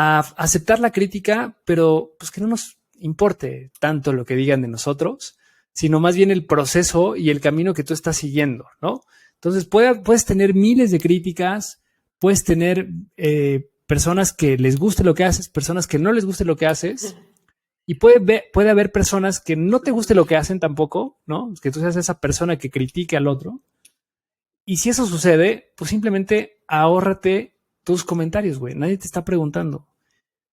a aceptar la crítica, pero pues que no nos importe tanto lo que digan de nosotros, sino más bien el proceso y el camino que tú estás siguiendo, ¿no? Entonces puedes tener miles de críticas, puedes tener personas que les guste lo que haces, personas que no les guste lo que haces, y puede haber personas que no te guste lo que hacen tampoco, ¿no? Que tú seas esa persona que critique al otro. Y si eso sucede, pues simplemente ahórrate tus comentarios, güey. Nadie te está preguntando.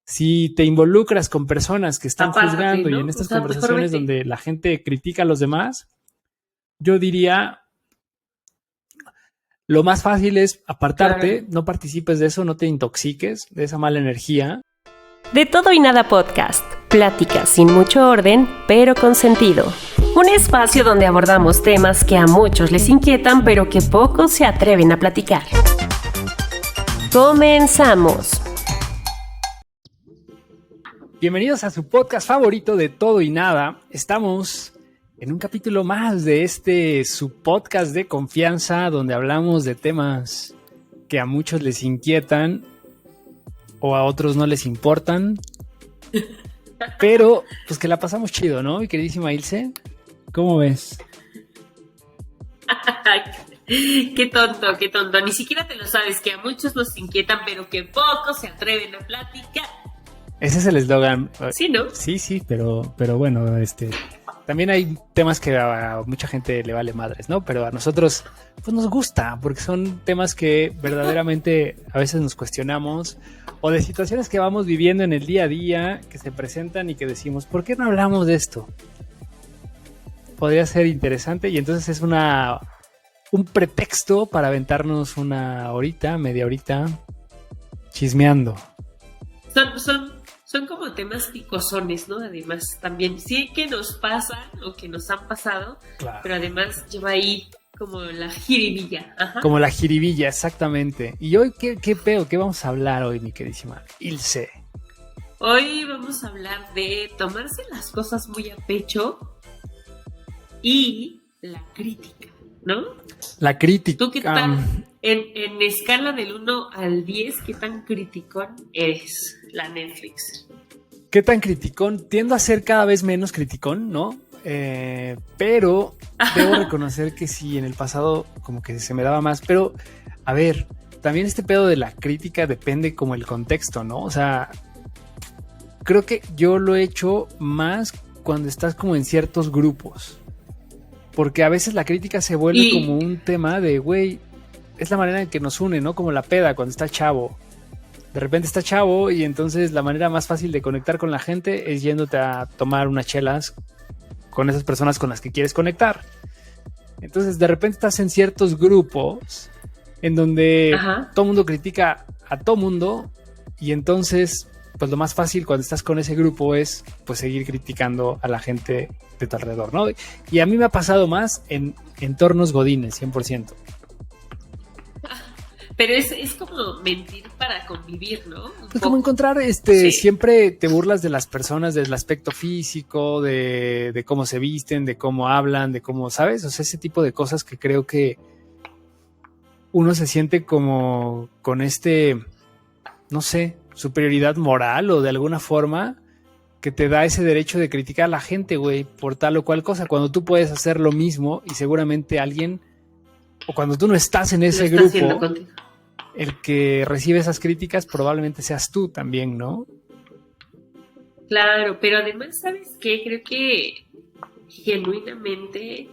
Si te involucras con personas que están juzgando, ¿no? Y en estas conversaciones donde la gente critica a los demás, yo diría, lo más fácil es apartarte, claro. No participes de eso, no te intoxiques de esa mala energía. De Todo y Nada Podcast, pláticas sin mucho orden, pero con sentido. Un espacio donde abordamos temas que a muchos les inquietan, pero que pocos se atreven a platicar. Comenzamos. Bienvenidos a su podcast favorito de Todo y Nada. Estamos en un capítulo más de su podcast de confianza, donde hablamos de temas que a muchos les inquietan o a otros no les importan, pero pues que la pasamos chido, ¿no? Mi queridísima Ilse, ¿cómo ves? Qué tonto, ni siquiera te lo sabes, que a muchos nos inquietan, pero que pocos se atreven a platicar. Ese es el eslogan. Sí, ¿no? Sí, pero bueno, también hay temas que a mucha gente le vale madres, ¿no? Pero a nosotros pues nos gusta, porque son temas que verdaderamente a veces nos cuestionamos, o de situaciones que vamos viviendo en el día a día, que se presentan y que decimos, ¿por qué no hablamos de esto? Podría ser interesante, y entonces es un pretexto para aventarnos una horita, media horita, chismeando. Son como temas picosones, ¿no? Además, también sí que nos pasan o que nos han pasado, claro. Pero además lleva ahí como la jiribilla. Ajá. Como la jiribilla, exactamente. ¿Y hoy qué pedo? ¿Qué vamos a hablar hoy, mi queridísima Ilse? Hoy vamos a hablar de tomarse las cosas muy a pecho y la crítica, ¿no? La crítica. ¿Tú qué tal? En escala del 1 al 10, ¿qué tan criticón eres, la Netflix? ¿Qué tan criticón? Tiendo a ser cada vez menos criticón, ¿no? Pero debo reconocer que sí, en el pasado como que se me daba más. Pero, a ver, también este pedo de la crítica depende como el contexto, ¿no? O sea, creo que yo lo he hecho más cuando estás como en ciertos grupos. Porque a veces la crítica se vuelve como un tema de, güey, es la manera en que nos une, ¿no? Como la peda cuando está chavo. De repente está chavo y entonces la manera más fácil de conectar con la gente es yéndote a tomar unas chelas con esas personas con las que quieres conectar. Entonces de repente estás en ciertos grupos en donde todo mundo critica a todo mundo, y entonces pues lo más fácil cuando estás con ese grupo es pues seguir criticando a la gente de tu alrededor, ¿no? Y a mí me ha pasado más en entornos godines, 100%. Pero es como mentir para convivir, ¿no? Es como encontrar, sí. Siempre te burlas de las personas, del aspecto físico, de cómo se visten, de cómo hablan, de cómo, ¿sabes? O sea, ese tipo de cosas que creo que uno se siente como con no sé, superioridad moral o de alguna forma que te da ese derecho de criticar a la gente, güey, por tal o cual cosa, cuando tú puedes hacer lo mismo y seguramente alguien, o cuando tú no estás en ese grupo, el que recibe esas críticas probablemente seas tú también, ¿no? Claro, pero además, ¿sabes qué? Creo que genuinamente,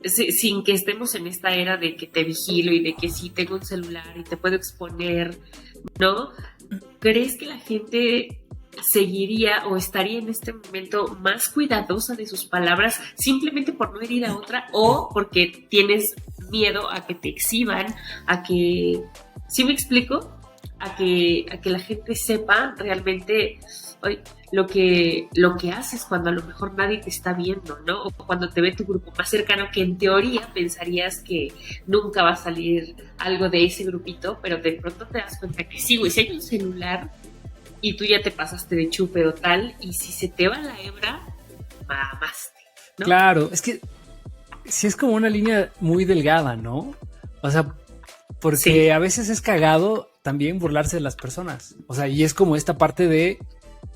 sin que estemos en esta era de que te vigilo y de que sí tengo un celular y te puedo exponer, ¿no? ¿Crees que la gente seguiría o estaría en este momento más cuidadosa de sus palabras simplemente por no herir a otra, o porque tienes miedo a que te exhiban, a que, ¿sí me explico? A que la gente sepa realmente lo que haces cuando a lo mejor nadie te está viendo, ¿no? O cuando te ve tu grupo más cercano, que en teoría pensarías que nunca va a salir algo de ese grupito, pero de pronto te das cuenta que sí, güey, si hay un celular y tú ya te pasaste de chupe o tal, y si se te va la hebra, mamaste, ¿no? Claro, es que sí es como una línea muy delgada, ¿no? O sea, porque sí. A veces es cagado también burlarse de las personas. O sea, y es como esta parte de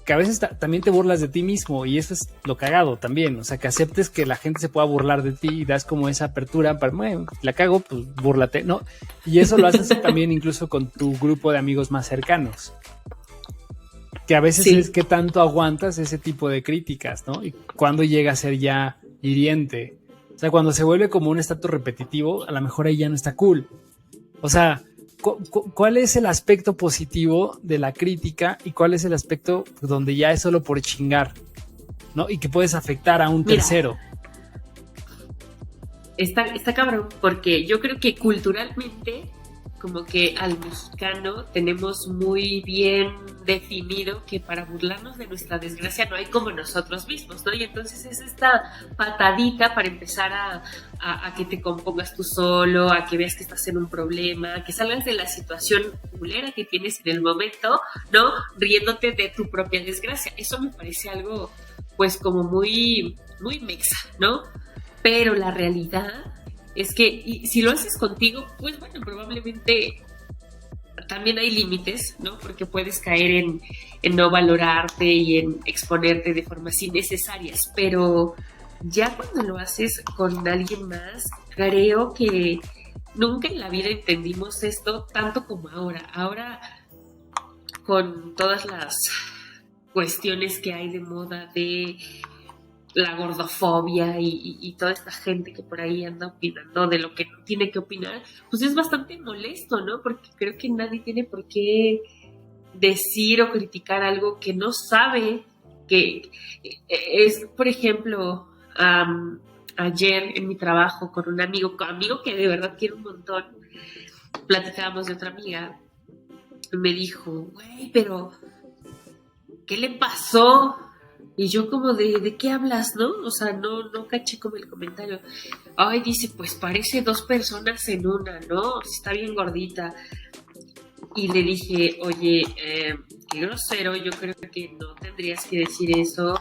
que a veces también te burlas de ti mismo, y eso es lo cagado también. O sea, que aceptes que la gente se pueda burlar de ti y das como esa apertura para, bueno, la cago, pues búrlate, ¿no? Y eso lo haces también incluso con tu grupo de amigos más cercanos. Que a veces es que tanto aguantas ese tipo de críticas, ¿no? Y cuando llega a ser ya hiriente. O sea, cuando se vuelve como un estatus repetitivo, a lo mejor ahí ya no está cool. O sea, ¿cuál es el aspecto positivo de la crítica y cuál es el aspecto donde ya es solo por chingar, ¿no? Y que puedes afectar a un tercero. Está cabrón, porque yo creo que culturalmente, como que al mexicano tenemos muy bien definido que para burlarnos de nuestra desgracia no hay como nosotros mismos, ¿no? Y entonces es esta patadita para empezar a que te compongas tú solo, a que veas que estás en un problema, a que salgas de la situación culera que tienes en el momento, ¿no? Riéndote de tu propia desgracia. Eso me parece algo, pues, como muy, muy mexa, ¿no? Pero la realidad es que si lo haces contigo, pues bueno, probablemente también hay límites, ¿no? Porque puedes caer en no valorarte y en exponerte de formas innecesarias, pero ya cuando lo haces con alguien más, creo que nunca en la vida entendimos esto tanto como ahora. Ahora, con todas las cuestiones que hay de moda de la gordofobia y toda esta gente que por ahí anda opinando de lo que no tiene que opinar, pues es bastante molesto, ¿no? Porque creo que nadie tiene por qué decir o criticar algo que no sabe, que es, por ejemplo, ayer en mi trabajo con un amigo que de verdad quiero un montón, platicábamos de otra amiga, y me dijo, güey, pero ¿qué le pasó? Y yo como ¿de qué hablas, no? O sea, no caché como el comentario. Ay, dice, pues parece 2 personas en una, ¿no? Está bien gordita. Y le dije, oye, qué grosero, yo creo que no tendrías que decir eso,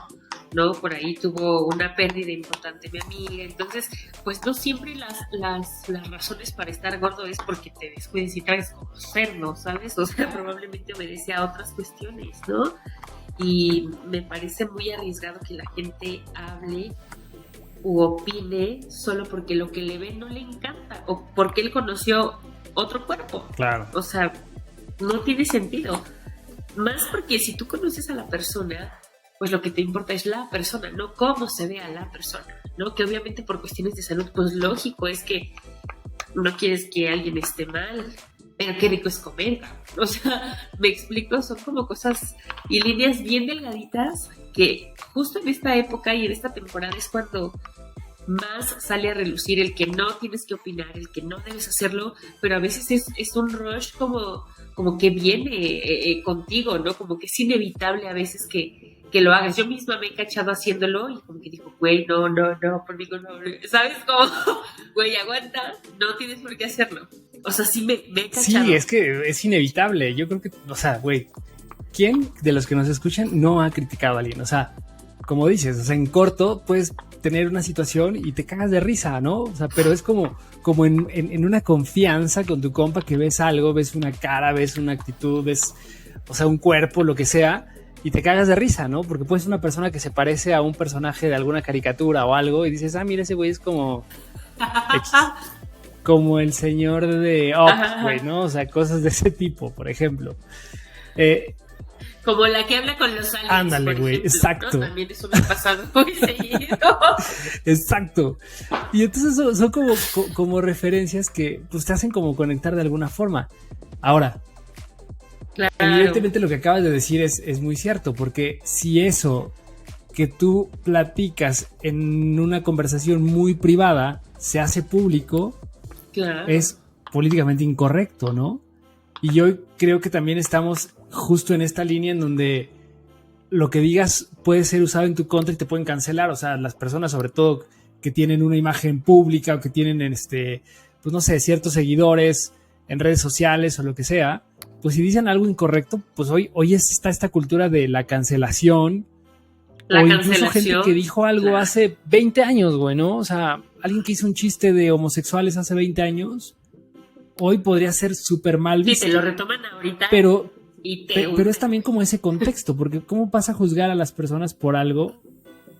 ¿no? Por ahí tuvo una pérdida importante mi amiga. Entonces, pues no siempre las razones para estar gordo es porque te descuides y traes como cerdo, ¿sabes? O sea, probablemente obedece a otras cuestiones, ¿no? Y me parece muy arriesgado que la gente hable u opine solo porque lo que le ve no le encanta o porque él conoció otro cuerpo. Claro. O sea, no tiene sentido. Más porque si tú conoces a la persona, pues lo que te importa es la persona, no cómo se ve a la persona, ¿no? Que obviamente por cuestiones de salud, pues lógico es que no quieres que alguien esté mal, pero qué rico es comer. O sea, me explico, son como cosas y líneas bien delgaditas que justo en esta época y en esta temporada es cuando más sale a relucir el que no tienes que opinar, el que no debes hacerlo, pero a veces es un rush como que viene contigo, ¿no? Como que es inevitable a veces que lo hagas. Yo misma me he cachado haciéndolo y como que digo, güey, no, conmigo no, ¿sabes? Como, güey, aguanta, no tienes por qué hacerlo. O sea, sí me he cachado. Sí, es que es inevitable. Yo creo que, o sea, güey, ¿quién de los que nos escuchan no ha criticado a alguien? O sea, como dices, o sea, en corto puedes tener una situación y te cagas de risa, ¿no? O sea, pero es como en una confianza con tu compa que ves algo, ves una cara, ves una actitud, ves, o sea, un cuerpo, lo que sea, y te cagas de risa, ¿no? Porque puedes ser una persona que se parece a un personaje de alguna caricatura o algo y dices, ah, mira, ese güey es como como el señor de Up, güey, ¿no? O sea, cosas de ese tipo, por ejemplo. Como la que habla con los aliens. Ándale, güey, exacto. ¿No? También eso me ha pasado muy seguido. Exacto. Y entonces son como referencias que pues te hacen como conectar de alguna forma. Ahora, claro, evidentemente lo que acabas de decir es muy cierto, porque si eso que tú platicas en una conversación muy privada se hace público, claro, es políticamente incorrecto, ¿no? Y yo creo que también estamos justo en esta línea en donde lo que digas puede ser usado en tu contra y te pueden cancelar. O sea, las personas, sobre todo que tienen una imagen pública o que tienen, pues no sé, ciertos seguidores en redes sociales o lo que sea, pues si dicen algo incorrecto, pues hoy está esta cultura de la cancelación. O incluso gente que dijo algo hace 20 años, güey, ¿no? O sea, alguien que hizo un chiste de homosexuales hace 20 años hoy podría ser súper mal visto. Sí, te lo retoman ahorita. Pero es también como ese contexto, porque ¿cómo vas a juzgar a las personas por algo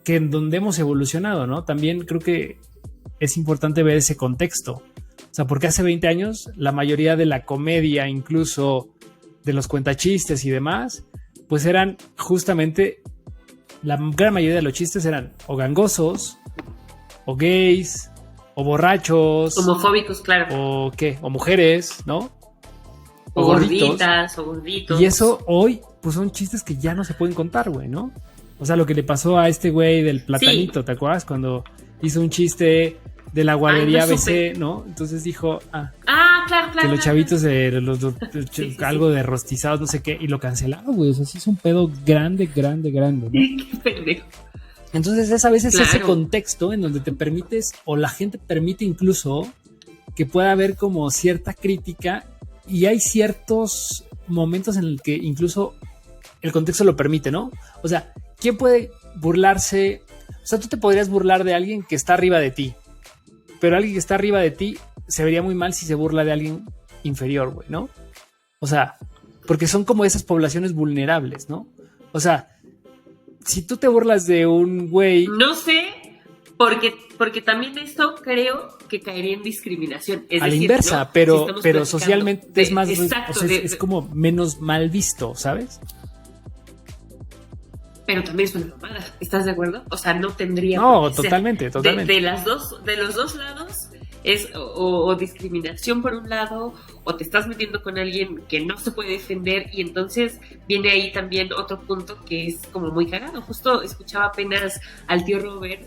que en donde hemos evolucionado, ¿no? También creo que es importante ver ese contexto. O sea, porque hace 20 años la mayoría de la comedia, incluso de los cuentachistes y demás, pues eran justamente, la gran mayoría de los chistes eran o gangosos, o gays, o borrachos. Homofóbicos, claro. O qué, o mujeres, ¿no? O gorditas, o gorditos. Y eso hoy, pues son chistes que ya no se pueden contar, güey, ¿no? O sea, lo que le pasó a este güey del platanito, sí. ¿Te acuerdas? Cuando hizo un chiste de la guardería ABC, ¿no? Entonces dijo, claro. Que los chavitos de sí, algo de rostizados, no sé qué, y lo cancelaron, güey. O sea, sí es un pedo grande, ¿no? Qué pendejo. Entonces es a veces ese contexto en donde te permites, o la gente permite incluso que pueda haber como cierta crítica, y hay ciertos momentos en el que incluso el contexto lo permite, ¿no? O sea, ¿quién puede burlarse? O sea, tú te podrías burlar de alguien que está arriba de ti, pero alguien que está arriba de ti se vería muy mal si se burla de alguien inferior, güey, ¿no? O sea, porque son como esas poblaciones vulnerables, ¿no? O sea, si tú te burlas de un güey... No sé, porque también esto creo que caería en discriminación. Es a decir, la inversa, ¿no? pero socialmente es más... Exacto, o sea, es como menos mal visto, ¿sabes? Pero también es una mamada, ¿estás de acuerdo? O sea, no tendría... No, totalmente. De los dos lados es o discriminación por un lado, o te estás metiendo con alguien que no se puede defender, y entonces viene ahí también otro punto que es como muy cagado. Justo escuchaba apenas al tío Robert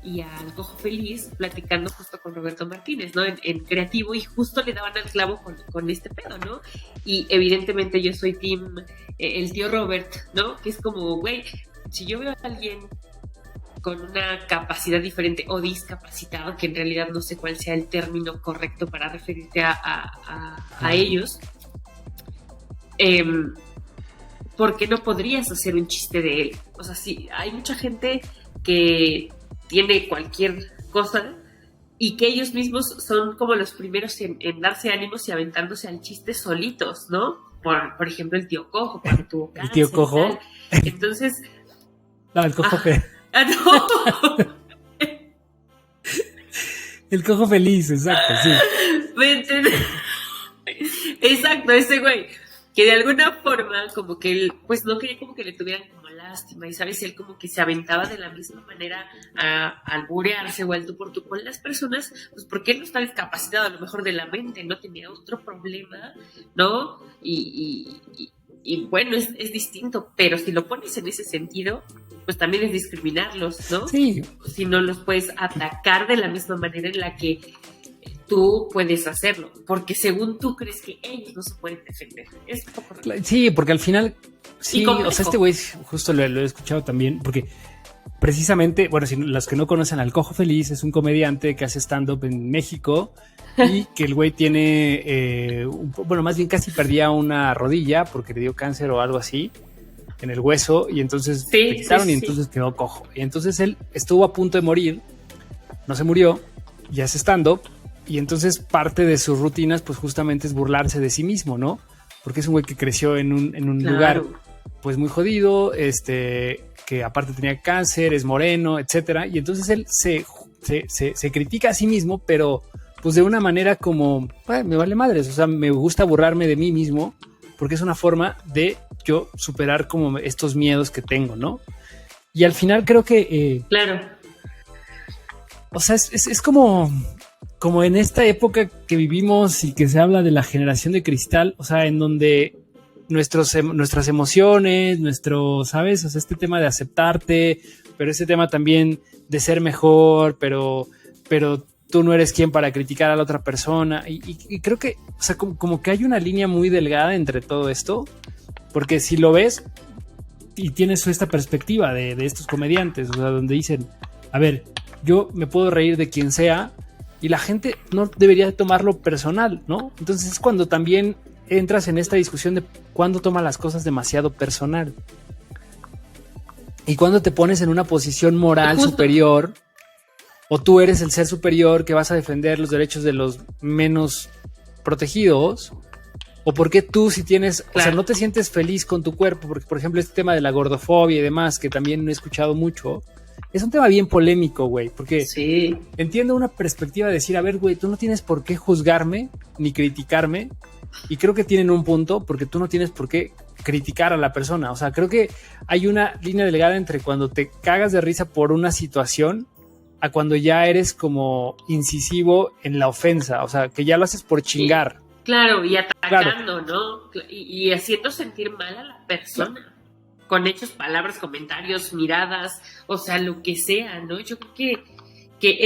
y al Cojo Feliz platicando justo con Roberto Martínez, ¿no? En Creativo, y justo le daban al clavo con este pedo, ¿no? Y evidentemente yo soy team el tío Robert, ¿no? Que es como, güey, si yo veo a alguien con una capacidad diferente o discapacitado, que en realidad no sé cuál sea el término correcto para referirte a ellos, ¿por qué no podrías hacer un chiste de él? O sea, sí, hay mucha gente que tiene cualquier cosa y que ellos mismos son como los primeros en darse ánimos y aventándose al chiste solitos, ¿no? Por ejemplo, el tío Cojo, cuando tuvo cáncer. ¿El tío Cojo? Entonces... No, el Cojo Feliz. No. El Cojo Feliz, exacto, sí. ¿Me entiendes? Exacto, ese güey. Que de alguna forma, como que él, pues no quería como que le tuvieran como lástima, y sabes, él como que se aventaba de la misma manera a alburearse o al tú por tú con las personas, pues porque él no está discapacitado a lo mejor de la mente, no tenía otro problema, ¿no? Y bueno, es distinto, pero si lo pones en ese sentido, pues también es discriminarlos, ¿no? Sí. Si no los puedes atacar de la misma manera en la que tú puedes hacerlo, porque según tú crees que ellos no se pueden defender. Es un poco raro. Sí, porque al final, sí, o sea, este güey justo lo he escuchado también, porque precisamente, bueno, si los que no conocen al Cojo Feliz, es un comediante que hace stand-up en México y que el güey tiene, bueno, más bien casi perdía una rodilla porque le dio cáncer o algo así en el hueso, y entonces le quitaron y entonces quedó cojo. Y entonces él estuvo a punto de morir, no se murió, y hace stand-up, y entonces parte de sus rutinas pues justamente es burlarse de sí mismo, ¿no? Porque es un güey que creció en un lugar pues muy jodido, que aparte tenía cáncer, es moreno, etcétera, y entonces él se critica a sí mismo, pero pues de una manera como, me vale madres, o sea, me gusta burlarme de mí mismo, porque es una forma de yo superar como estos miedos que tengo, ¿no? Y al final creo que... claro. O sea, es como en esta época que vivimos y que se habla de la generación de cristal, o sea, en donde nuestras emociones, ¿sabes? O sea, este tema de aceptarte, pero ese tema también de ser mejor, pero tú no eres quien para criticar a la otra persona. Y creo que, o sea, como que hay una línea muy delgada entre todo esto, porque si lo ves y tienes esta perspectiva de estos comediantes, o sea, donde dicen, a ver, yo me puedo reír de quien sea y la gente no debería tomarlo personal, ¿no? Entonces es cuando también entras en esta discusión de cuándo toma las cosas demasiado personal y cuándo te pones en una posición moral superior, o tú eres el ser superior que vas a defender los derechos de los menos protegidos? ¿O por qué tú si tienes, Claro. o sea, no te sientes feliz con tu cuerpo? Porque, por ejemplo, este tema de la gordofobia y demás, que también he escuchado mucho, es un tema bien polémico, güey, porque Sí, entiendo una perspectiva de decir, a ver, güey, tú no tienes por qué juzgarme ni criticarme, y creo que tienen un punto, porque tú no tienes por qué criticar a la persona. O sea, creo que hay una línea delgada entre cuando te cagas de risa por una situación a cuando ya eres como incisivo en la ofensa, o sea, que ya lo haces por chingar. claro, y atacando, ¿no? Y haciendo sentir mal a la persona. Con hechos, palabras, comentarios, miradas, o sea, lo que sea, ¿no? Yo creo que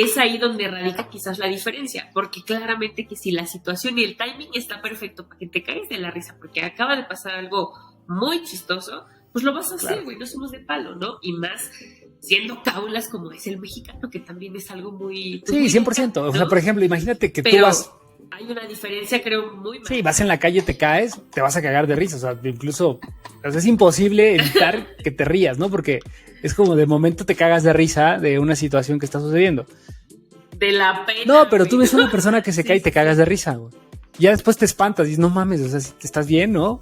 es ahí donde radica quizás la diferencia, porque claramente que si la situación y el timing está perfecto para que te caigas de la risa, porque acaba de pasar algo muy chistoso, pues lo vas a hacer, güey, no somos de palo, ¿no? Y más siendo caulas como es el mexicano, que también es algo muy... Sí, muy 100%. ¿no? O sea, por ejemplo, imagínate que tú Pero vas... hay una diferencia, creo, muy Sí, vas en la calle, te caes, te vas a cagar de risa. O sea, incluso o sea, es imposible evitar que te rías, ¿no? Porque es como de momento te cagas de risa de una situación que está sucediendo. de la pena. No, pero tú güey. ves una persona que se cae y te cagas de risa, güey. Ya después te espantas y dices, no mames, o sea, si te estás bien, ¿no?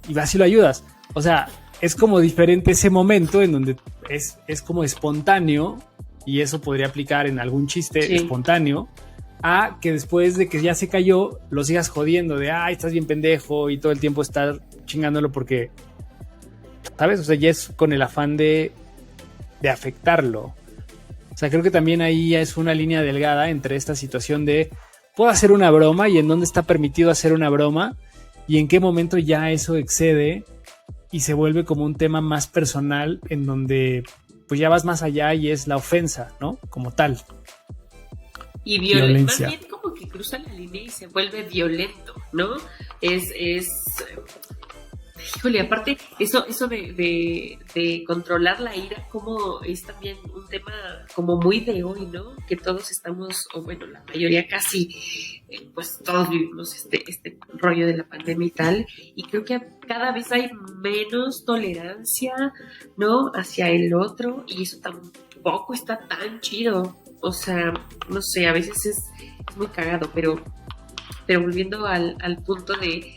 Y vas y lo ayudas. O sea, es como diferente ese momento en donde es como espontáneo, y eso podría aplicar en algún chiste Sí. espontáneo, a que después de que ya se cayó, lo sigas jodiendo de, ay, estás bien pendejo, y todo el tiempo estar chingándolo porque, ¿sabes? O sea, ya es con el afán de afectarlo. O sea, creo que también ahí es una línea delgada entre esta situación de, puedo hacer una broma y en dónde está permitido hacer una broma y en qué momento ya eso excede y se vuelve como un tema más personal en donde pues ya vas más allá y es la ofensa, ¿no? Como tal. Y Violencia. más bien como que cruza la línea y se vuelve violento, ¿no? Híjole, aparte, eso de controlar la ira, como es también un tema como muy de hoy, ¿no? Que todos estamos, o bueno, la mayoría casi, pues todos vivimos este rollo de la pandemia y tal, y creo que cada vez hay menos tolerancia, ¿no? Hacia el otro, y eso tampoco está tan chido. O sea, no sé, a veces es muy cagado, pero volviendo al punto de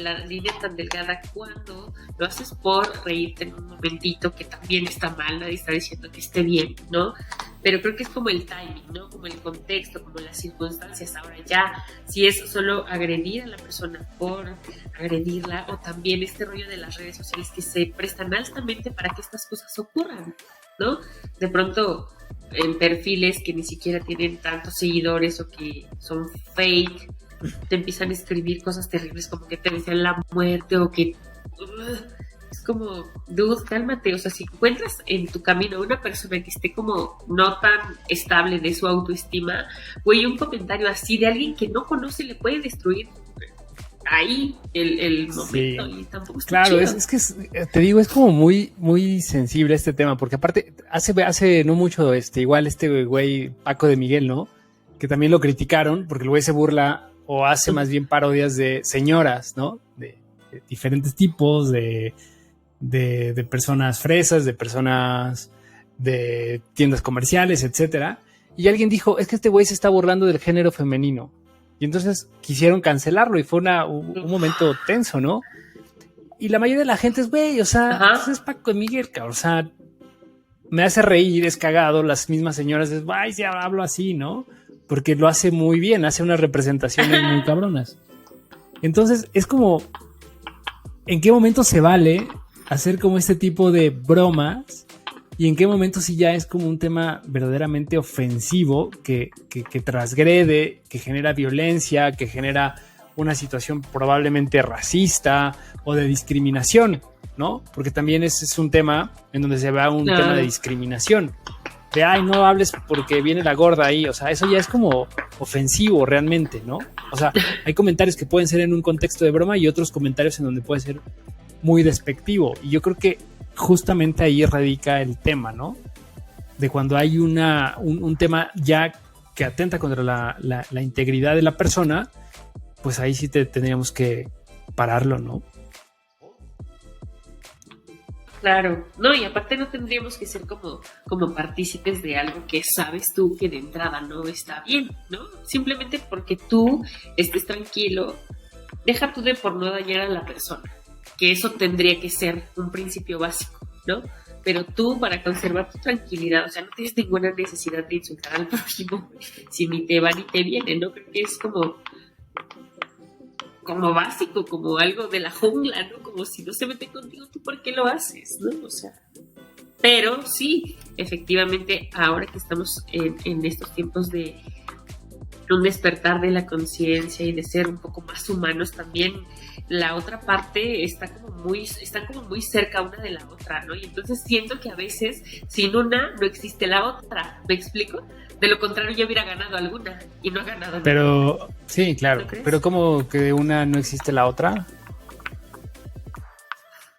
la línea tan delgada, cuando lo haces por reírte en un momentito, que también está mal, nadie está diciendo que esté bien, ¿no? Pero creo que es como el timing, ¿no? Como el contexto, como las circunstancias. Ahora ya, si es solo agredir a la persona por agredirla, o también este rollo de las redes sociales que se prestan altamente para que estas cosas ocurran, ¿no? De pronto en perfiles que ni siquiera tienen tantos seguidores o que son fake, te empiezan a escribir cosas terribles como que te desean la muerte o que es como, dude, cálmate. O sea, si encuentras en tu camino una persona que esté como no tan estable de su autoestima, güey, un comentario así de alguien que no conoce le puede destruir ahí el momento. Sí. Y tampoco está Claro, chido. es que te digo, es como muy, muy sensible este tema, porque aparte, hace no mucho, igual este güey Paco de Miguel, ¿no? Que también lo criticaron, porque el güey se burla o hace más bien parodias de señoras, ¿no? De diferentes tipos, de personas fresas, de personas de tiendas comerciales, etcétera. Y alguien dijo, es que este güey se está burlando del género femenino. Y entonces quisieron cancelarlo y fue un momento tenso, ¿no? Y la mayoría de la gente es, güey, o sea, pues es Paco de Miguel, cabrón, o sea, me hace reír, es cagado. Las mismas señoras es, ay, ya hablo así, ¿no? Porque lo hace muy bien, hace unas representaciones muy cabronas. Entonces es como, ¿en qué momento se vale hacer como este tipo de bromas? Y en qué momento sí ya es como un tema verdaderamente ofensivo que transgrede, que genera violencia, que genera una situación probablemente racista o de discriminación, ¿no? Porque también es un tema en donde se va un tema de discriminación. De, ay, no hables porque viene la gorda ahí. O sea, eso ya es como ofensivo realmente, ¿no? O sea, hay comentarios que pueden ser en un contexto de broma y otros comentarios en donde puede ser muy despectivo. Y yo creo que justamente ahí radica el tema, ¿no? De cuando hay un tema ya que atenta contra la integridad de la persona, pues ahí sí tendríamos que pararlo, ¿no? Claro, no, y aparte no tendríamos que ser como partícipes de algo que sabes tú que de entrada no está bien, ¿no? Simplemente porque tú estés tranquilo, deja tú de por no dañar a la persona, que eso tendría que ser un principio básico, ¿no? Pero tú, para conservar tu tranquilidad, o sea, no tienes ninguna necesidad de insultar al prójimo si ni te va ni te viene, ¿no? Creo que es como básico, como algo de la jungla, ¿no? Como si no se mete contigo, ¿tú por qué lo haces, no? O sea, pero sí, efectivamente, ahora que estamos en estos tiempos de un despertar de la conciencia y de ser un poco más humanos también, la otra parte están como muy cerca una de la otra, ¿no? Y entonces siento que a veces sin una no existe la otra, ¿me explico? De lo contrario ya hubiera ganado alguna y no ha ganado nada. Pero, sí, claro, ¿No crees? pero como que una no existe la otra.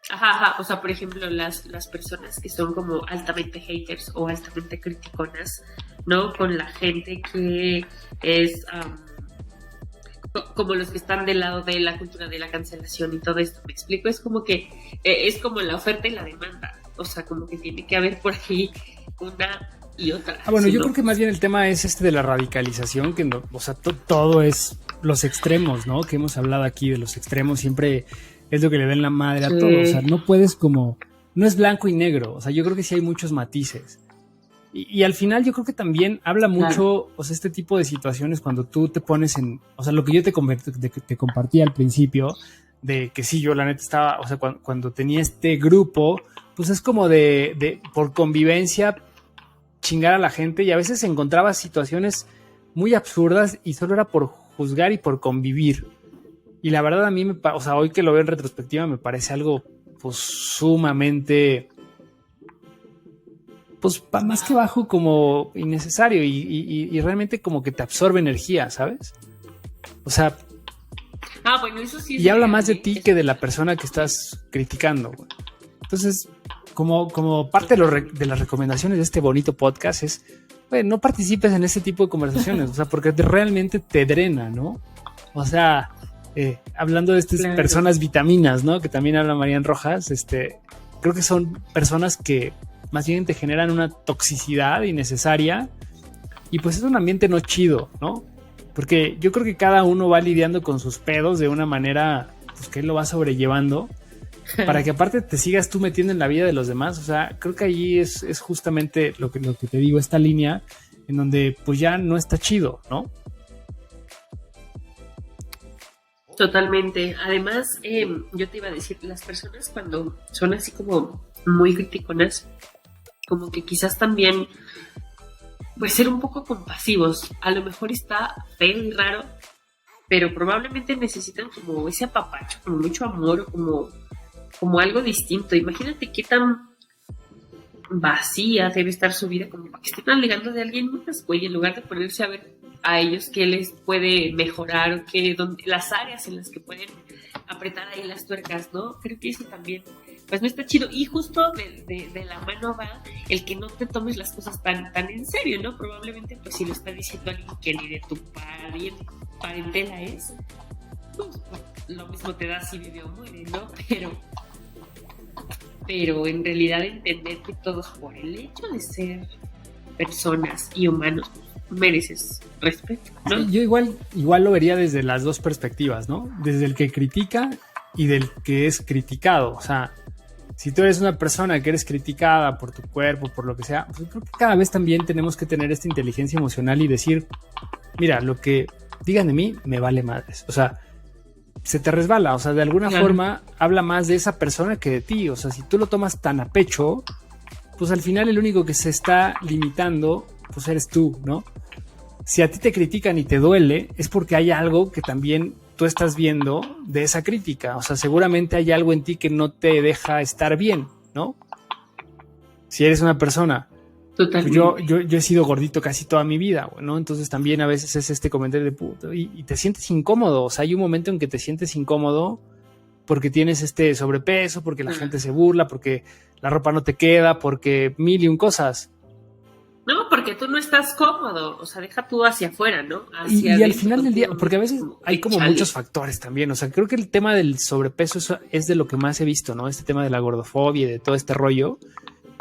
Ajá, o sea, por ejemplo, las personas que son como altamente haters o altamente criticonas, ¿no? Con la gente que es como los que están del lado de la cultura de la cancelación y todo esto, ¿me explico? Es como que es como la oferta y la demanda, o sea, como que tiene que haber por ahí una y otra. Bueno, ¿sí, yo no? creo que más bien el tema es de la radicalización, que no, o sea, todo es los extremos, ¿no? Que hemos hablado aquí de los extremos, siempre es lo que le den la madre a todo, o sea, no puedes como, no es blanco y negro, o sea, yo creo que sí hay muchos matices. Y al final yo creo que también habla mucho, claro, o sea, este tipo de situaciones cuando tú te pones en, o sea, lo que yo te compartí al principio, de que sí, yo la neta estaba, o sea, cuando tenía este grupo, pues es como por convivencia, chingar a la gente, y a veces encontraba situaciones muy absurdas y solo era por juzgar y por convivir. Y la verdad a mí, o sea, hoy que lo veo en retrospectiva me parece algo pues sumamente, pues más que bajo, como innecesario y realmente como que te absorbe energía, ¿sabes? O sea, bueno, eso sí. Y habla más de ti que de la persona que estás criticando. Entonces, como parte de las recomendaciones de este bonito podcast es, bueno, no participes en ese tipo de conversaciones, o sea, porque realmente te drena, ¿no? O sea, hablando de estas personas vitaminas, ¿no? Que también habla Marian Rojas, creo que son personas que más bien te generan una toxicidad innecesaria y pues es un ambiente no chido, ¿no? Porque yo creo que cada uno va lidiando con sus pedos de una manera, pues que él lo va sobrellevando para que aparte te sigas tú metiendo en la vida de los demás. O sea, creo que ahí es justamente lo que te digo, esta línea en donde pues ya no está chido, ¿no? Totalmente. Además, yo te iba a decir, las personas cuando son así como muy criticonas, como que quizás también pues ser un poco compasivos. A lo mejor está feo y raro, pero probablemente necesitan como ese apapacho, como mucho amor, como algo distinto. Imagínate qué tan vacía debe estar su vida como para que estén alegando de alguien más, güey, en lugar de ponerse a ver a ellos qué les puede mejorar o las áreas en las que pueden apretar ahí las tuercas, ¿no? Creo que eso también pues no está chido. Y justo de la mano va el que no te tomes las cosas tan en serio, ¿no? Probablemente pues si lo está diciendo alguien que ni de tu parentela es, pues lo mismo te da si vive o muere, ¿no? Pero en realidad entender que todos, por el hecho de ser personas y humanos, mereces respeto, ¿no? Sí, yo igual lo vería desde las dos perspectivas, ¿no? Desde el que critica y del que es criticado. O sea, si tú eres una persona que eres criticada por tu cuerpo, por lo que sea, pues creo que cada vez también tenemos que tener esta inteligencia emocional y decir, mira, lo que digan de mí me vale madres. O sea, se te resbala, o sea, de alguna forma habla más de esa persona que de ti. O sea, si tú lo tomas tan a pecho, pues al final el único que se está limitando, pues eres tú, ¿no? Si a ti te critican y te duele, es porque hay algo que también tú estás viendo de esa crítica. O sea, seguramente hay algo en ti que no te deja estar bien, ¿no? Si eres una persona. Totalmente. Yo he sido gordito casi toda mi vida, ¿no? Entonces también a veces es este comentario de puto y te sientes incómodo. O sea, hay un momento en que te sientes incómodo porque tienes este sobrepeso, porque la gente se burla, porque la ropa no te queda, porque mil y un cosas. No, porque porque tú no estás cómodo, o sea, deja tú hacia afuera, ¿no? Y al final del día, porque a veces hay como chale. muchos factores también, o sea, creo que el tema del sobrepeso eso es de lo que más he visto, ¿no? Este tema de la gordofobia y de todo este rollo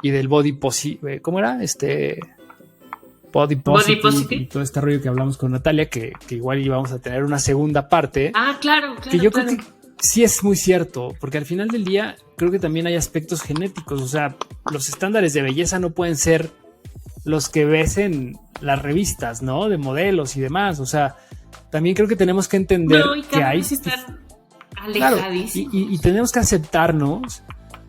y del body positive, ¿cómo era? Body positive y todo este rollo que hablamos con Natalia, que igual íbamos a tener una segunda parte. Claro. Que yo creo que sí es muy cierto, porque al final del día creo que también hay aspectos genéticos, o sea, los estándares de belleza no pueden ser los que ves en las revistas, ¿no? De modelos y demás, o sea, también creo que tenemos que entender que hay... Están claro, alejadísimos. y tenemos que aceptarnos,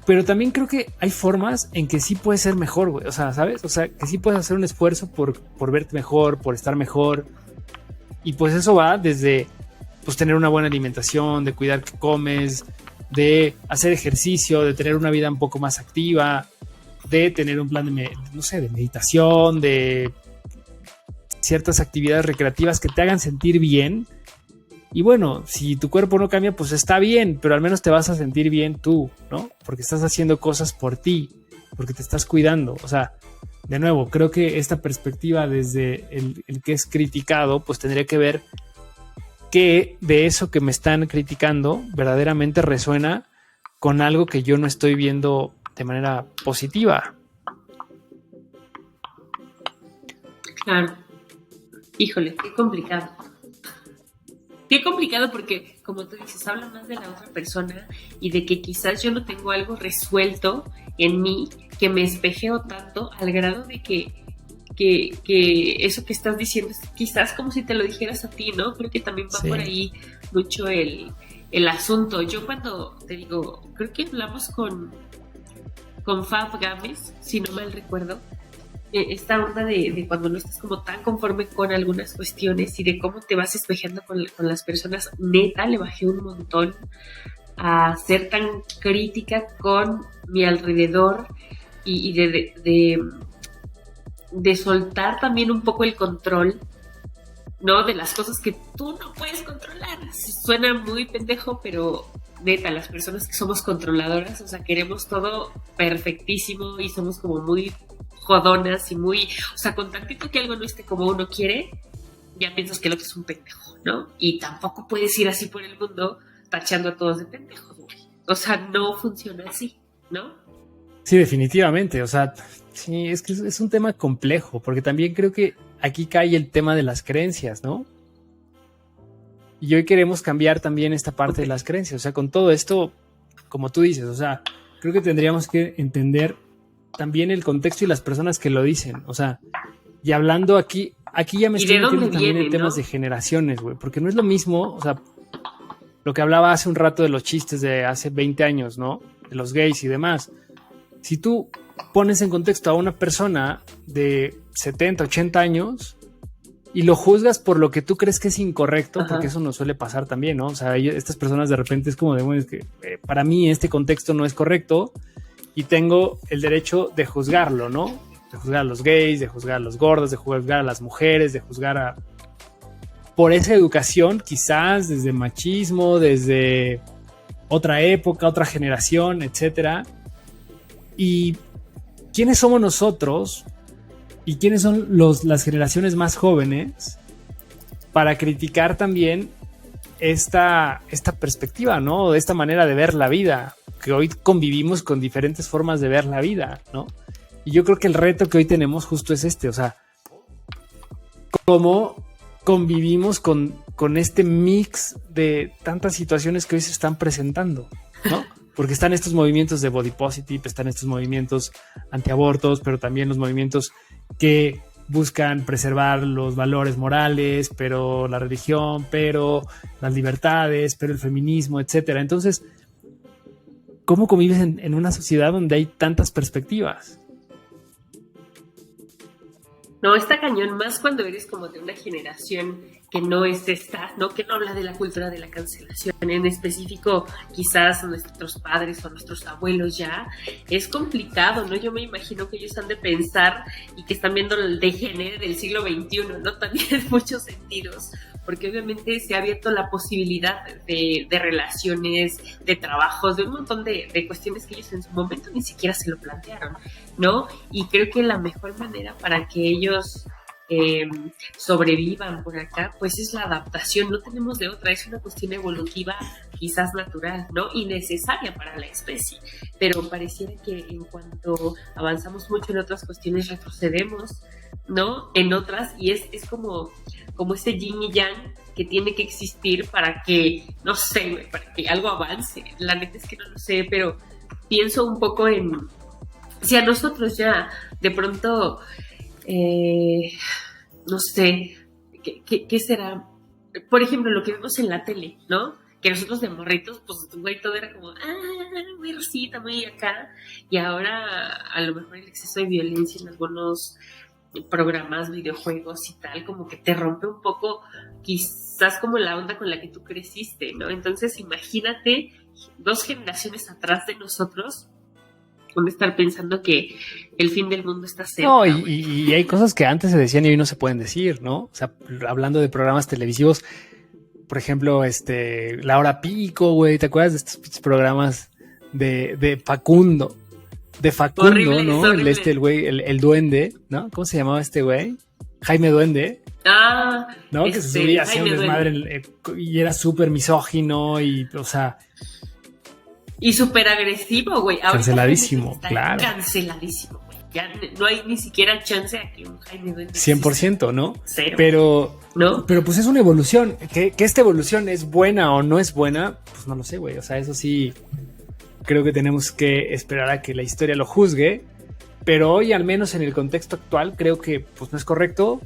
pero también creo que hay formas en que sí puedes ser mejor, güey, o sea, ¿sabes? O sea, que sí puedes hacer un esfuerzo por verte mejor, por estar mejor, y pues eso va desde, pues, tener una buena alimentación, de cuidar qué comes, de hacer ejercicio, de tener una vida un poco más activa, de tener un plan de meditación, de ciertas actividades recreativas que te hagan sentir bien. Y bueno, si tu cuerpo no cambia, pues está bien, pero al menos te vas a sentir bien tú, ¿no? Porque estás haciendo cosas por ti, porque te estás cuidando. O sea, de nuevo, creo que esta perspectiva desde el que es criticado, pues tendría que ver que de eso que me están criticando verdaderamente resuena con algo que yo no estoy viendo de manera positiva. Claro. Híjole, qué complicado. Qué complicado porque, como tú dices, habla más de la otra persona y de que quizás yo no tengo algo resuelto en mí que me espejeo tanto al grado de que eso que estás diciendo es quizás como si te lo dijeras a ti, ¿no? Creo que también va por ahí mucho el asunto. Yo cuando te digo, creo que hablamos con Fab Gámez, si no mal recuerdo, esta onda de cuando no estás como tan conforme con algunas cuestiones y de cómo te vas espejando con las personas, neta, le bajé un montón a ser tan crítica con mi alrededor y de soltar también un poco el control, ¿no? De las cosas que tú no puedes controlar. Suena muy pendejo, pero neta, las personas que somos controladoras, o sea, queremos todo perfectísimo y somos como muy jodonas y muy, o sea, con tantito que algo no esté como uno quiere, ya piensas que el otro es un pendejo, ¿no? Y tampoco puedes ir así por el mundo tachando a todos de pendejos, güey. O sea, no funciona así, ¿no? Sí, definitivamente, o sea, sí, es que es un tema complejo, porque también creo que aquí cae el tema de las creencias, ¿no? Y hoy queremos cambiar también esta parte de las creencias, o sea, con todo esto, como tú dices, o sea, creo que tendríamos que entender también el contexto y las personas que lo dicen, o sea, y hablando aquí ya me estoy metiendo también en temas de generaciones, güey, porque no es lo mismo, o sea, lo que hablaba hace un rato de los chistes de hace 20 años, ¿no? De los gays y demás. Si tú pones en contexto a una persona de 70, 80 años y lo juzgas por lo que tú crees que es incorrecto, ajá, porque eso nos suele pasar también, ¿no? O sea, estas personas de repente es como de, bueno, es que para mí este contexto no es correcto y tengo el derecho de juzgarlo, ¿no? De juzgar a los gays, de juzgar a los gordos, de juzgar a las mujeres, de juzgar a... Por esa educación, quizás desde machismo, desde otra época, otra generación, etcétera. Y quiénes somos nosotros y quiénes son las generaciones más jóvenes para criticar también esta perspectiva, ¿no? De esta manera de ver la vida, que hoy convivimos con diferentes formas de ver la vida, ¿no? Y yo creo que el reto que hoy tenemos justo es este, o sea, cómo convivimos con este mix de tantas situaciones que hoy se están presentando, ¿no? Porque están estos movimientos de body positive, están estos movimientos antiabortos, pero también los movimientos que buscan preservar los valores morales, pero la religión, pero las libertades, pero el feminismo, etcétera. Entonces, ¿cómo convives en una sociedad donde hay tantas perspectivas? No, está cañón, más cuando eres como de una generación que no es esta, ¿no? Que no habla de la cultura de la cancelación, en específico quizás nuestros padres o nuestros abuelos ya, es complicado, ¿no? Yo me imagino que ellos han de pensar y que están viendo el degenere del siglo XXI, ¿no? También en muchos sentidos, porque obviamente se ha abierto la posibilidad de relaciones, de trabajos, de un montón de cuestiones que ellos en su momento ni siquiera se lo plantearon, ¿no? Y creo que la mejor manera para que ellos sobrevivan por acá, pues es la adaptación, no tenemos de otra, es una cuestión evolutiva, quizás natural, ¿no? Y necesaria para la especie, pero pareciera que en cuanto avanzamos mucho en otras cuestiones retrocedemos, ¿no? En otras, y es como ese yin y yang que tiene que existir para que, no sé, güey, para que algo avance. La neta es que no lo sé, pero pienso un poco en si a nosotros ya de pronto no sé, ¿qué será? Por ejemplo, lo que vemos en la tele, ¿no? Que nosotros de morritos, pues, güey, todo era como, muy rosita, muy acá. Y ahora, a lo mejor el exceso de violencia en algunos programas, videojuegos y tal, como que te rompe un poco, quizás como la onda con la que tú creciste, ¿no? Entonces, imagínate 2 generaciones atrás de nosotros, con estar pensando que el fin del mundo está cerca. No, y hay cosas que antes se decían y hoy no se pueden decir, ¿no? O sea, hablando de programas televisivos, por ejemplo, La Hora Pico, güey, ¿te acuerdas de estos programas de Facundo? De Facundo, horrible, ¿no? El güey, el duende, ¿no? ¿Cómo se llamaba este güey? Jaime Duende. ¿No? Que se subía así un desmadre y era súper misógino y, o sea... Y súper agresivo, güey. Canceladísimo, claro. Canceladísimo, güey. Ya no hay ni siquiera chance a que un Jaime Duende 100%, ¿no? Cero. Pero pues es una evolución. Que esta evolución es buena o no es buena, pues no lo sé, güey. O sea, eso sí, creo que tenemos que esperar a que la historia lo juzgue. Pero hoy, al menos en el contexto actual, creo que pues no es correcto.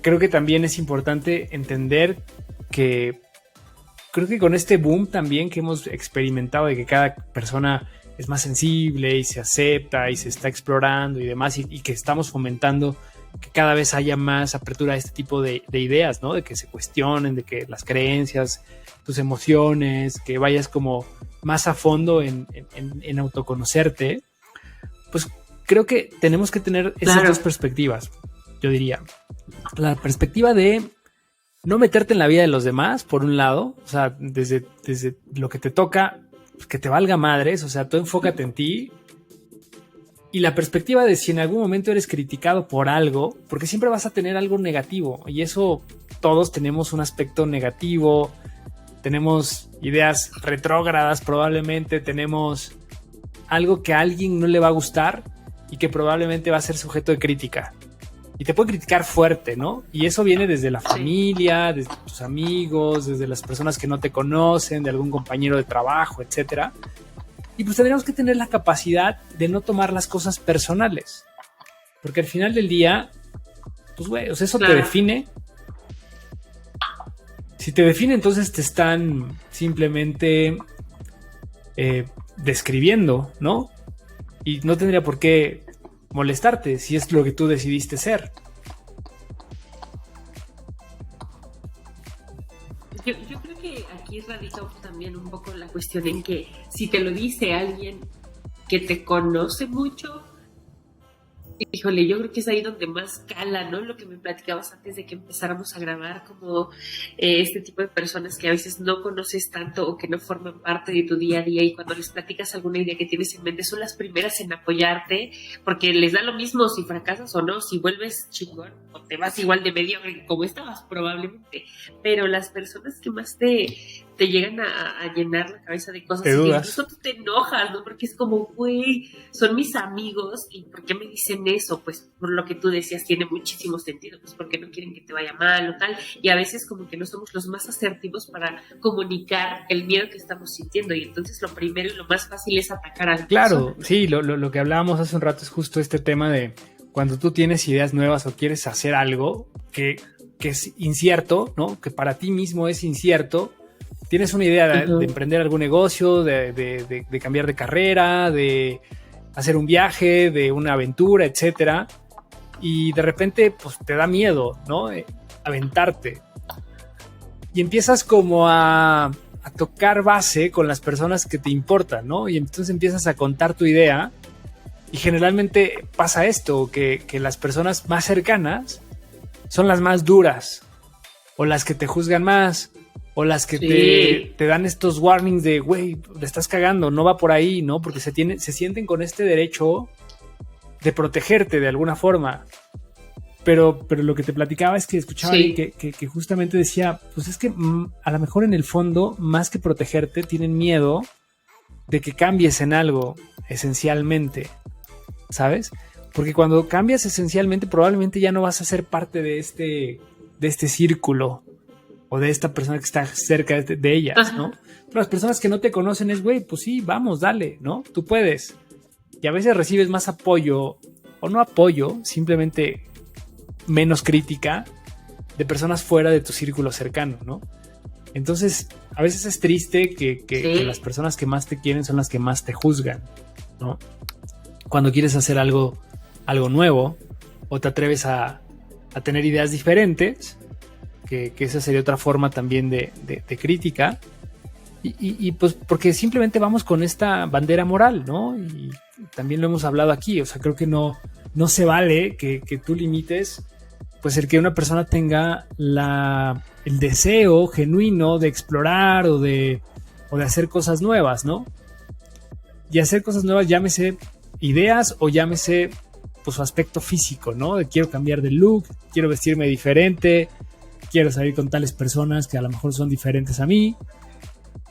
Creo que también es importante entender que... Creo que con este boom también que hemos experimentado de que cada persona es más sensible y se acepta y se está explorando y demás y que estamos fomentando que cada vez haya más apertura a este tipo de ideas, ¿no? De que se cuestionen, de que las creencias, tus emociones, que vayas como más a fondo en autoconocerte, pues creo que tenemos que tener esas dos perspectivas, yo diría. La perspectiva de no meterte en la vida de los demás, por un lado, o sea, desde lo que te toca, pues que te valga madres, o sea, tú enfócate en ti. Y la perspectiva de si en algún momento eres criticado por algo, porque siempre vas a tener algo negativo, y eso todos tenemos un aspecto negativo, tenemos ideas retrógradas probablemente, tenemos algo que a alguien no le va a gustar y que probablemente va a ser sujeto de crítica. Y te puede criticar fuerte, ¿no? Y eso viene desde la familia, desde tus amigos, desde las personas que no te conocen, de algún compañero de trabajo, etcétera. Y pues tendríamos que tener la capacidad de no tomar las cosas personales. Porque al final del día, pues güey, o sea, eso te define. Si te define, entonces te están simplemente describiendo, ¿no? Y no tendría por qué molestarte si es lo que tú decidiste ser. Yo creo que aquí radica también un poco la cuestión en que si te lo dice alguien que te conoce mucho, híjole, yo creo que es ahí donde más cala, ¿no? Lo que me platicabas antes de que empezáramos a grabar, como este tipo de personas que a veces no conoces tanto o que no forman parte de tu día a día, y cuando les platicas alguna idea que tienes en mente son las primeras en apoyarte, porque les da lo mismo si fracasas o no, si vuelves chingón o te vas igual de mediocre como estabas probablemente, pero las personas que más te llegan a llenar la cabeza de cosas y incluso tú te enojas, ¿no? Porque es como, güey, son mis amigos y ¿por qué me dicen eso? Pues por lo que tú decías tiene muchísimo sentido, pues porque no quieren que te vaya mal o tal, y a veces como que no somos los más asertivos para comunicar el miedo que estamos sintiendo, y entonces lo primero y lo más fácil es atacar al Claro, sí, lo que hablábamos hace un rato es justo este tema de cuando tú tienes ideas nuevas o quieres hacer algo que es incierto, ¿no? Que para ti mismo es incierto. Tienes una idea de emprender algún negocio, de cambiar de carrera, de hacer un viaje, de una aventura, etcétera. Y de repente, pues te da miedo, ¿no? Aventarte. Y empiezas como a tocar base con las personas que te importan, ¿no? Y entonces empiezas a contar tu idea. Y generalmente pasa esto, que las personas más cercanas son las más duras. o las que te juzgan más, o las que Sí. te dan estos warnings de, güey, le estás cagando, no va por ahí, ¿no? Porque se sienten con este derecho de protegerte de alguna forma. Pero lo que te platicaba es que escuchaba Sí. que justamente decía, pues es que a lo mejor en el fondo, más que protegerte, tienen miedo de que cambies en algo esencialmente, ¿sabes? Porque cuando cambias esencialmente, probablemente ya no vas a ser parte de este círculo o de esta persona que está cerca de ellas, ¿no? Pero las personas que no te conocen es, güey, pues sí, vamos, dale, ¿no? Tú puedes. Y a veces recibes más apoyo, o no apoyo, simplemente menos crítica de personas fuera de tu círculo cercano, ¿no? Entonces, a veces es triste que las personas que más te quieren son las que más te juzgan, ¿no? Cuando quieres hacer algo nuevo o te atreves a tener ideas diferentes, que esa sería otra forma también de crítica, y pues porque simplemente vamos con esta bandera moral, ¿no? Y también lo hemos hablado aquí, o sea, creo que no se vale que tú limites pues el que una persona tenga el deseo genuino de explorar o de hacer cosas nuevas, ¿no? Y hacer cosas nuevas, llámese ideas o llámese pues su aspecto físico, ¿no? De quiero cambiar de look, quiero vestirme diferente, quiero salir con tales personas que a lo mejor son diferentes a mí.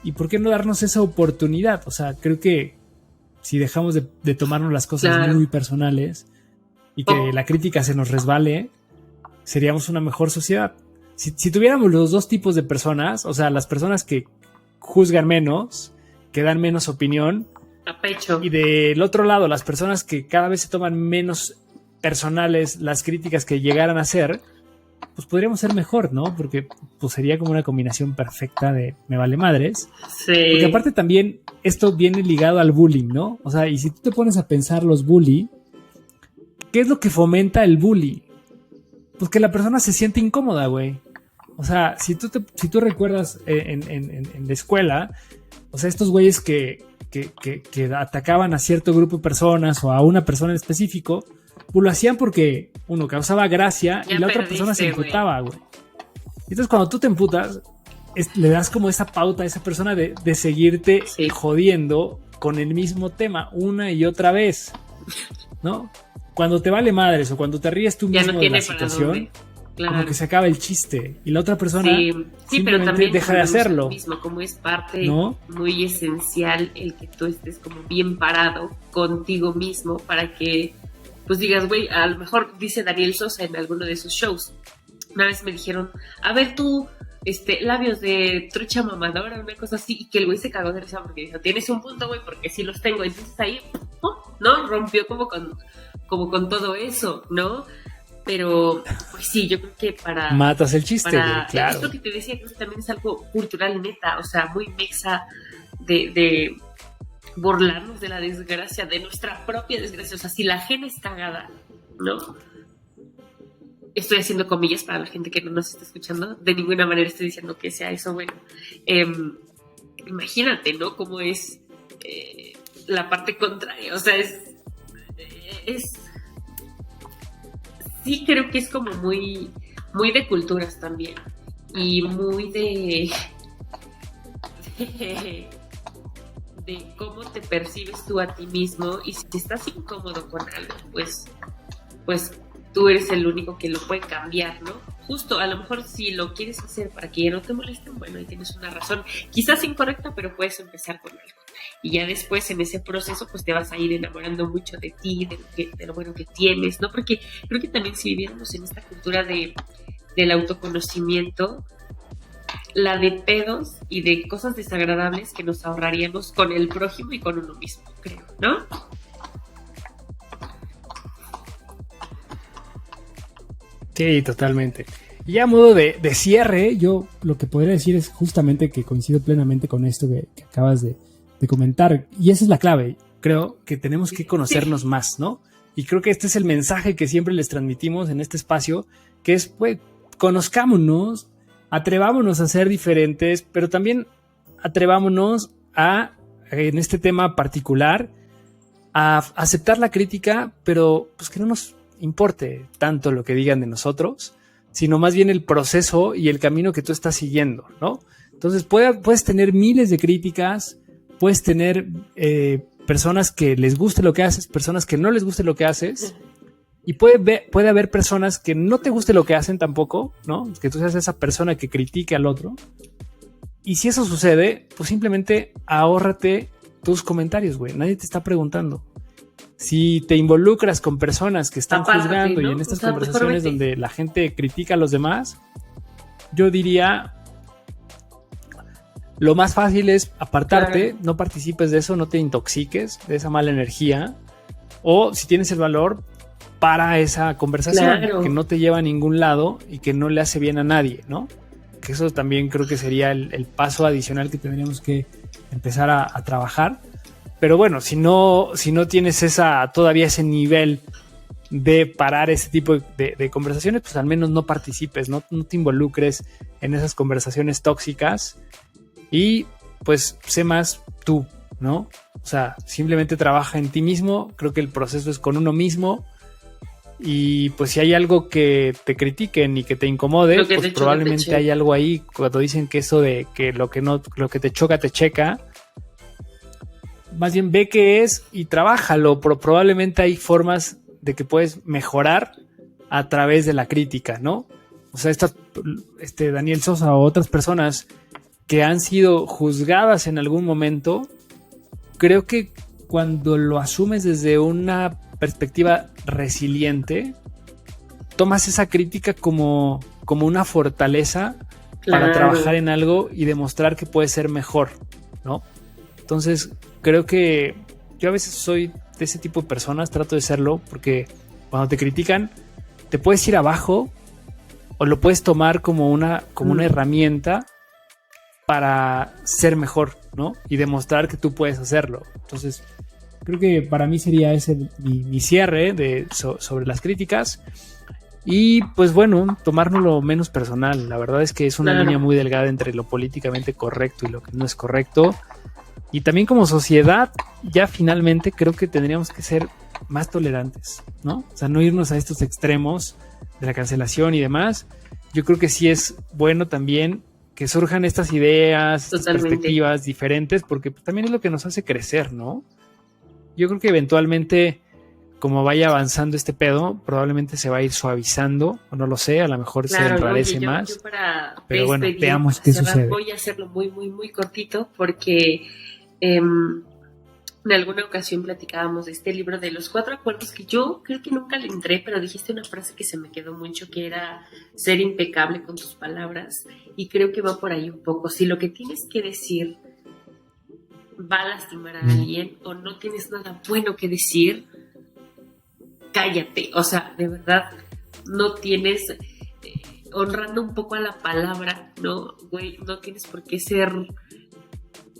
¿Y por qué no darnos esa oportunidad? O sea, creo que si dejamos de tomarnos las cosas muy personales y que la crítica se nos resbale, seríamos una mejor sociedad. Si tuviéramos los dos tipos de personas, o sea, las personas que juzgan menos, que dan menos opinión, a pecho, y del otro lado, las personas que cada vez se toman menos personales las críticas que llegaran a hacer, pues podríamos ser mejor, ¿no? Porque pues sería como una combinación perfecta de me vale madres. Sí. Porque aparte también esto viene ligado al bullying, ¿no? O sea, y si tú te pones a pensar los bully, ¿qué es lo que fomenta el bully? Pues que la persona se siente incómoda, güey. O sea, si tú recuerdas en la escuela, o sea, estos güeyes que atacaban a cierto grupo de personas o a una persona en específico, pues lo hacían porque uno causaba gracia ya y la otra persona se emputaba, güey. Entonces cuando tú te emputas, le das como esa pauta a esa persona de seguirte jodiendo con el mismo tema una y otra vez, ¿no? Cuando te vale madres o cuando te ríes tú mismo de la situación, claro, como que se acaba el chiste y la otra persona pero también deja de hacerlo. Mismo, como es parte, ¿no?, muy esencial el que tú estés como bien parado contigo mismo para que pues digas, güey, a lo mejor dice Daniel Sosa en alguno de sus shows, una vez me dijeron, a ver tú, labios de trucha mamadora, una cosa así, y que el güey se cagó de risa porque dijo, tienes un punto, güey, porque sí los tengo. Entonces ahí, ¿no? Rompió como con todo eso, ¿no? Pero, pues sí, yo creo que para... matas el chiste, güey, claro. Esto que te decía, creo que también es algo cultural neta, o sea, muy mexa de burlarnos de la desgracia, de nuestra propia desgracia. O sea, si la ajena es cagada, ¿no? Estoy haciendo comillas para la gente que no nos está escuchando. De ninguna manera estoy diciendo que sea eso bueno. Imagínate, ¿no? Cómo es la parte contraria. O sea, sí creo que es como muy, muy de culturas también. Y muy de cómo te percibes tú a ti mismo. Y si estás incómodo con algo, pues tú eres el único que lo puede cambiar, ¿no? Justo, a lo mejor si lo quieres hacer para que ya no te molesten, bueno, ahí tienes una razón, quizás incorrecta, pero puedes empezar con algo. Y ya después en ese proceso, pues te vas a ir enamorando mucho de ti, de lo bueno que tienes, ¿no? Porque creo que también si viviéramos en esta cultura del autoconocimiento, la de pedos y de cosas desagradables que nos ahorraríamos con el prójimo y con uno mismo, creo, ¿no? Sí, totalmente. Y ya a modo de cierre, yo lo que podría decir es justamente que coincido plenamente con esto que acabas de comentar. Y esa es la clave. Creo que tenemos que conocernos más, ¿no? Y creo que este es el mensaje que siempre les transmitimos en este espacio, que es, pues, conozcámonos, atrevámonos a ser diferentes, pero también atrevámonos en este tema particular, a aceptar la crítica, pero pues que no nos importe tanto lo que digan de nosotros, sino más bien el proceso y el camino que tú estás siguiendo, ¿no? Entonces puedes tener miles de críticas, puedes tener personas que les guste lo que haces, personas que no les guste lo que haces, y puede haber personas que no te guste lo que hacen tampoco, ¿no? Que tú seas esa persona que critique al otro. Y si eso sucede, pues simplemente ahórrate tus comentarios, güey. Nadie te está preguntando. Si te involucras con personas que están juzgando, ¿no? Y en estas conversaciones donde la gente critica a los demás, yo diría, lo más fácil es apartarte, claro. No participes de eso, no te intoxiques de esa mala energía, o si tienes el valor, para esa conversación, claro. Que no te lleva a ningún lado y que no le hace bien a nadie, ¿no? Que eso también creo que sería el paso adicional que tendríamos que empezar a trabajar. Pero bueno, si no tienes todavía ese nivel de parar ese tipo de conversaciones, pues al menos no participes, no te involucres en esas conversaciones tóxicas y pues sé más tú, ¿no? O sea, simplemente trabaja en ti mismo. Creo que el proceso es con uno mismo. Y pues si hay algo que te critiquen y que te incomode, pues probablemente hay algo ahí cuando dicen que eso de que lo que te choca te checa. Más bien ve qué es y trabájalo, pero probablemente hay formas de que puedes mejorar a través de la crítica, ¿no? O sea, Daniel Sosa o otras personas que han sido juzgadas en algún momento, creo que cuando lo asumes desde una perspectiva resiliente, tomas esa crítica como una fortaleza, claro, para trabajar en algo y demostrar que puedes ser mejor, ¿no? Entonces, creo que yo a veces soy de ese tipo de personas, trato de serlo, porque cuando te critican, te puedes ir abajo o lo puedes tomar como una herramienta para ser mejor, ¿no? Y demostrar que tú puedes hacerlo. Entonces, creo que para mí sería ese mi cierre sobre las críticas. Y pues bueno, tomárnoslo menos personal. La verdad es que es una línea muy delgada entre lo políticamente correcto y lo que no es correcto. Y también como sociedad, ya finalmente creo que tendríamos que ser más tolerantes, ¿no? O sea, no irnos a estos extremos de la cancelación y demás. Yo creo que sí es bueno también que surjan estas ideas, estas perspectivas diferentes, porque también es lo que nos hace crecer, ¿no? Yo creo que eventualmente, como vaya avanzando este pedo, probablemente se va a ir suavizando, o no lo sé, a lo mejor se enrarece más. Pero bueno, veamos qué sucede. Voy a hacerlo muy, muy, muy cortito, porque en alguna ocasión platicábamos de este libro de los 4 acuerdos, que yo creo que nunca le entré, pero dijiste una frase que se me quedó mucho, que era ser impecable con tus palabras, y creo que va por ahí un poco. Si lo que tienes que decir va a lastimar a alguien o no tienes nada bueno que decir, cállate. O sea, de verdad, no tienes, honrando un poco a la palabra, ¿no? Güey, no tienes por qué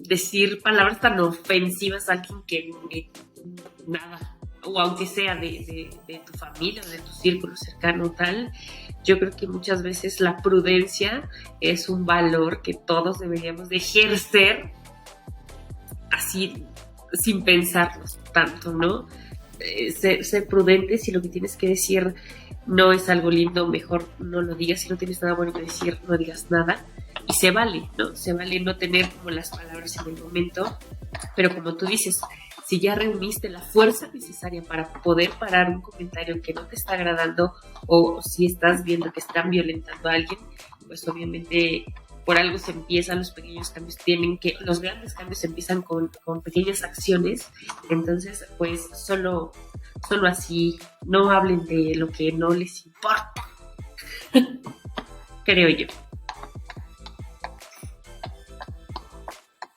decir palabras tan ofensivas a alguien que nada, o aunque sea de tu familia o de tu círculo cercano tal. Yo creo que muchas veces la prudencia es un valor que todos deberíamos de ejercer así, sin pensarlo tanto, ¿no? Ser prudente. Si lo que tienes que decir no es algo lindo, mejor no lo digas. Si no tienes nada bueno que decir, no digas nada. Y se vale, ¿no? Se vale no tener como las palabras en el momento, pero como tú dices, si ya reuniste la fuerza necesaria para poder parar un comentario que no te está agradando, o si estás viendo que están violentando a alguien, pues obviamente por algo se empiezan los pequeños cambios. Los grandes cambios empiezan con pequeñas acciones. Entonces, pues solo así, no hablen de lo que no les importa. Creo yo.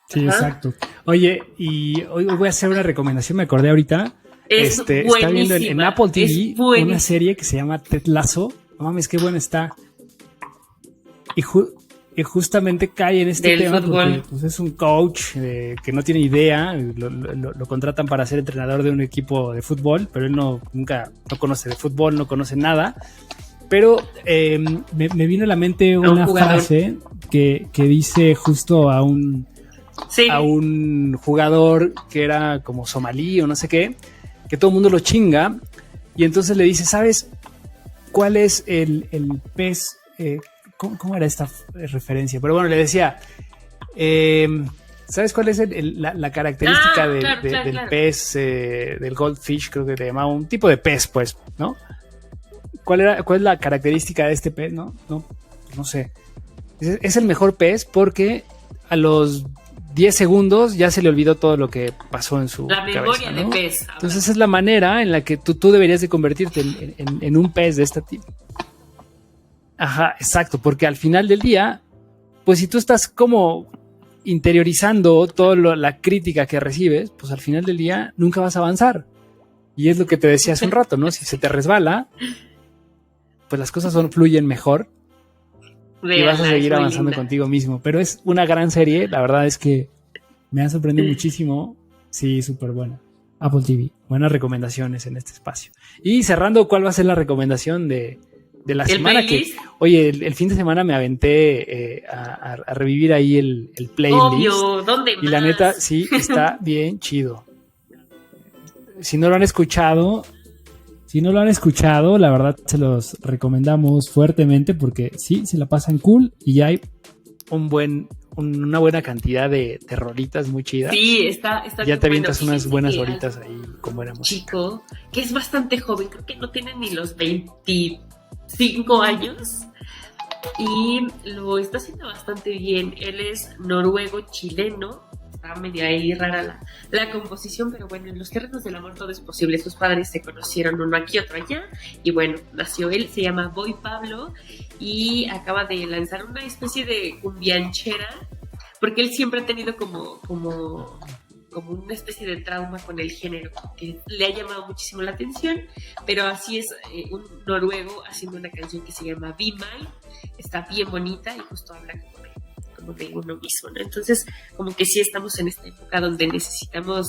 Sí, exacto. Oye, y hoy voy a hacer una recomendación, me acordé ahorita. Está viendo en Apple TV una serie que se llama Ted Lasso. No mames, qué buena está. Y justamente cae en este tema porque pues, es un coach que no tiene idea. Lo contratan para ser entrenador de un equipo de fútbol, pero él nunca conoce de fútbol, no conoce nada. Pero me vino a la mente una frase que dice justo a un jugador que era como somalí o no sé qué, que todo el mundo lo chinga, y entonces le dice, ¿sabes cuál es el pez. ¿Cómo era esta referencia? Pero bueno, le decía, ¿sabes cuál es la característica del pez, del goldfish? Creo que le llamaba un tipo de pez, pues, ¿no? ¿Cuál es la característica de este pez? No sé. Es el mejor pez porque a los 10 segundos ya se le olvidó todo lo que pasó en su cabeza, memoria, ¿no? De pez. Entonces esa es la manera en la que tú deberías de convertirte en un pez de este tipo. Ajá, exacto, porque al final del día, pues si tú estás como interiorizando toda la crítica que recibes, pues al final del día nunca vas a avanzar. Y es lo que te decía hace un rato, ¿no? Si se te resbala, pues las cosas fluyen mejor. Y vas a seguir avanzando contigo mismo. Pero es una gran serie. La verdad es que me ha sorprendido muchísimo. Sí, súper buena. Apple TV. Buenas recomendaciones en este espacio. Y cerrando, ¿cuál va a ser la recomendación de la semana? Que, oye, el fin de semana me aventé a revivir ahí el playlist. Obvio, ¿dónde más? Y la neta, sí, está bien chido. Si no lo han escuchado, la verdad se los recomendamos fuertemente porque sí, se la pasan cool y ya hay una buena cantidad de rolitas muy chidas. Sí, está ya te avientas unas buenas horitas ahí con buena música. Chico, que es bastante joven, creo que no tiene ni los 25 años y lo está haciendo bastante bien. Él es noruego-chileno. Está medio ahí rara la composición, pero bueno, en los terrenos del amor todo es posible. Sus padres se conocieron uno aquí, otro allá, y bueno, nació él, se llama Boy Pablo, y acaba de lanzar una especie de cumbianchera, porque él siempre ha tenido como una especie de trauma con el género, que le ha llamado muchísimo la atención, pero así es, un noruego haciendo una canción que se llama Be Mine, está bien bonita y justo habla como de uno mismo, ¿no? Entonces, como que sí estamos en esta época donde necesitamos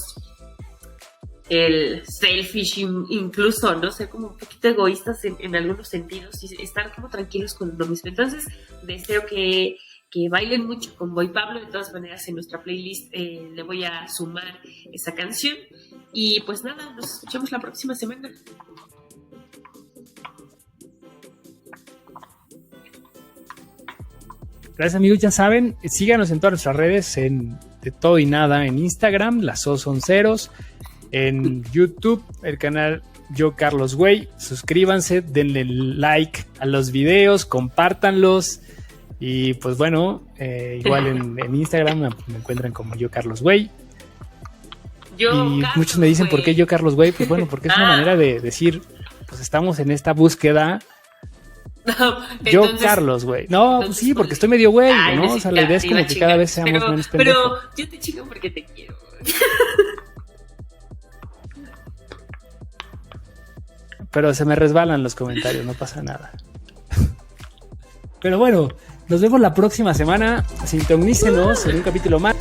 el selfish incluso, ¿no? Ser como un poquito egoístas en algunos sentidos y estar como tranquilos con uno mismo. Entonces, deseo que bailen mucho con Boy Pablo. De todas maneras, en nuestra playlist le voy a sumar esa canción. Y pues nada, nos escuchamos la próxima semana. Gracias, amigos. Ya saben, síganos en todas nuestras redes, de todo y nada, en Instagram, las O son ceros, en YouTube, el canal Yo Carlos Güey. Suscríbanse, denle like a los videos, compártanlos. Y pues bueno, igual en Instagram me encuentran como Yo Carlos Güey. Y muchos me dicen, ¿por qué Yo Carlos Güey? Pues bueno, porque es una manera de decir, pues estamos en esta búsqueda. No, entonces, yo, Carlos, güey. No, pues sí, porque estoy medio güey, ¿no? O sea, la idea es como que cada vez seamos menos pendejos. Pero yo te chingo porque te quiero. Pero se me resbalan los comentarios, no pasa nada. Pero bueno, nos vemos la próxima semana. Sintonícenos en un capítulo más.